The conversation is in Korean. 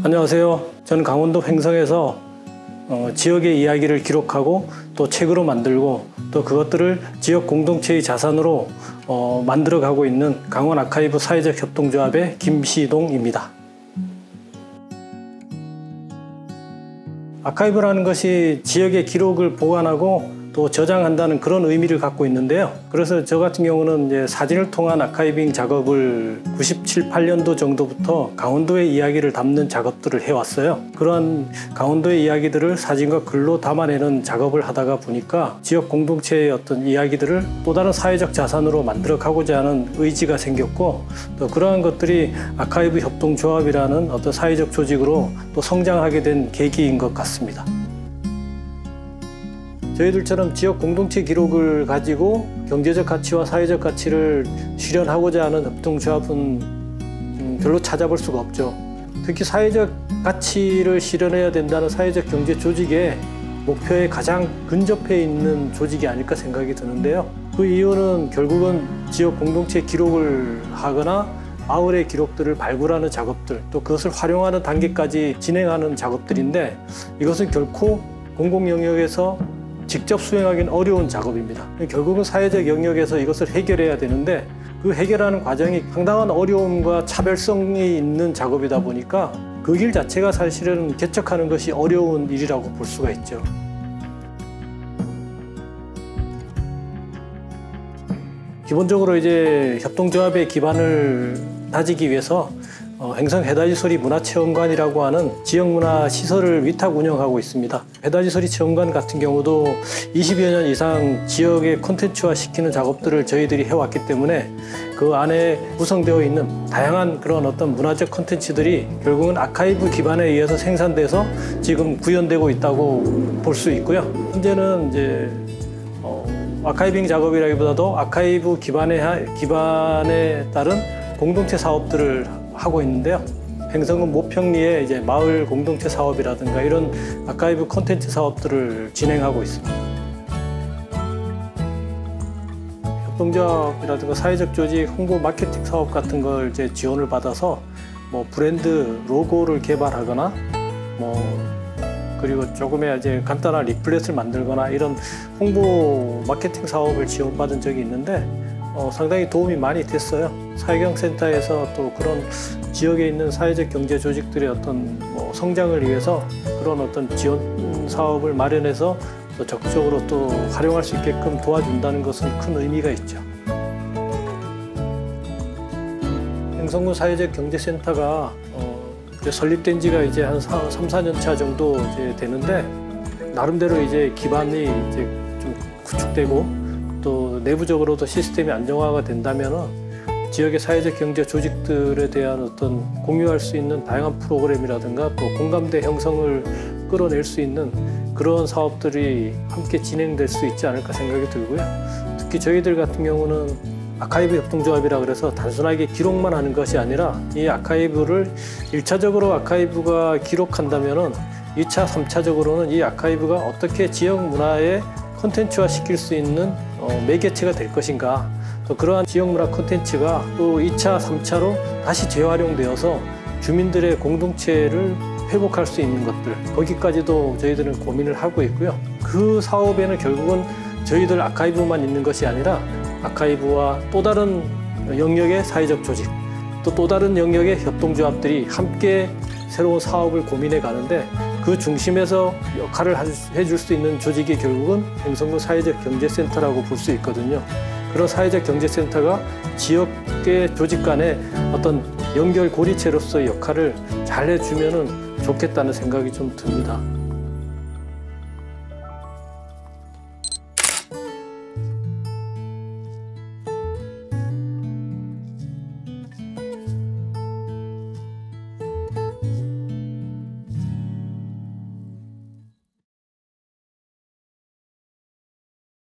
안녕하세요. 저는 강원도 횡성에서 지역의 이야기를 기록하고 또 책으로 만들고 또 그것들을 지역 공동체의 자산으로 만들어가고 있는 강원 아카이브 사회적 협동조합의 김시동입니다. 아카이브라는 것이 지역의 기록을 보관하고 또 저장한다는 그런 의미를 갖고 있는데요. 그래서 저 같은 경우는 이제 사진을 통한 아카이빙 작업을 97, 8년도 정도부터 강원도의 이야기를 담는 작업들을 해왔어요. 그러한 강원도의 이야기들을 사진과 글로 담아내는 작업을 하다가 보니까 지역 공동체의 어떤 이야기들을 또 다른 사회적 자산으로 만들어가고자 하는 의지가 생겼고, 또 그러한 것들이 아카이브 협동조합이라는 어떤 사회적 조직으로 또 성장하게 된 계기인 것 같습니다. 저희들처럼 지역 공동체 기록을 가지고 경제적 가치와 사회적 가치를 실현하고자 하는 협동조합은 별로 찾아볼 수가 없죠. 특히 사회적 가치를 실현해야 된다는 사회적 경제 조직의 목표에 가장 근접해 있는 조직이 아닐까 생각이 드는데요. 그 이유는 결국은 지역 공동체 기록을 하거나 마을의 기록들을 발굴하는 작업들, 또 그것을 활용하는 단계까지 진행하는 작업들인데, 이것은 결코 공공 영역에서 직접 수행하기는 어려운 작업입니다. 결국은 사회적 영역에서 이것을 해결해야 되는데, 그 해결하는 과정이 상당한 어려움과 차별성이 있는 작업이다 보니까 그 길 자체가 사실은 개척하는 것이 어려운 일이라고 볼 수가 있죠. 기본적으로 이제 협동조합의 기반을 다지기 위해서 횡성 해다지소리 문화체험관이라고 하는 지역문화시설을 위탁 운영하고 있습니다. 해다지소리 체험관 같은 경우도 20여 년 이상 지역의 콘텐츠화 시키는 작업들을 저희들이 해왔기 때문에 그 안에 구성되어 있는 다양한 그런 어떤 문화적 콘텐츠들이 결국은 아카이브 기반에 의해서 생산돼서 지금 구현되고 있다고 볼 수 있고요. 현재는 이제 아카이빙 작업이라기보다도 아카이브 기반에 따른 공동체 사업들을 하고 있는데요. 횡성군 모평리에 이제 마을 공동체 사업이라든가 이런 아카이브 콘텐츠 사업들을 진행하고 있습니다. 협동조합이라든가 사회적 조직 홍보 마케팅 사업 같은 걸 이제 지원을 받아서 뭐 브랜드 로고를 개발하거나 그리고 조금의 이제 간단한 리플렛을 만들거나 이런 홍보 마케팅 사업을 지원받은 적이 있는데 상당히 도움이 많이 됐어요. 사회경센터에서 또 그런 지역에 있는 사회적 경제 조직들의 어떤 성장을 위해서 그런 어떤 지원 사업을 마련해서 또 적극적으로 또 활용할 수 있게끔 도와준다는 것은 큰 의미가 있죠. 횡성군 사회적 경제센터가 이제 설립된 지가 이제 한 3, 4년 차 정도 이제 되는데, 나름대로 이제 기반이 이제 좀 구축되고 또 내부적으로도 시스템이 안정화가 된다면 지역의 사회적 경제 조직들에 대한 어떤 공유할 수 있는 다양한 프로그램이라든가 또 공감대 형성을 끌어낼 수 있는 그런 사업들이 함께 진행될 수 있지 않을까 생각이 들고요. 특히 저희들 같은 경우는 아카이브 협동조합이라 그래서 단순하게 기록만 하는 것이 아니라 이 아카이브를 1차적으로 아카이브가 기록한다면 2차, 3차적으로는 이 아카이브가 어떻게 지역 문화에 콘텐츠화 시킬 수 있는 매개체가 될 것인가, 또 그러한 지역문화 콘텐츠가 또 2차, 3차로 다시 재활용되어서 주민들의 공동체를 회복할 수 있는 것들, 거기까지도 저희들은 고민을 하고 있고요. 그 사업에는 결국은 저희들 아카이브만 있는 것이 아니라 아카이브와 또 다른 영역의 사회적 조직, 또 다른 영역의 협동조합들이 함께 새로운 사업을 고민해 가는데, 그 중심에서 역할을 해줄 수 있는 조직이 결국은 횡성군 사회적 경제센터라고 볼 수 있거든요. 그런 사회적 경제센터가 지역의 조직 간의 어떤 연결 고리체로서의 역할을 잘 해주면 좋겠다는 생각이 좀 듭니다.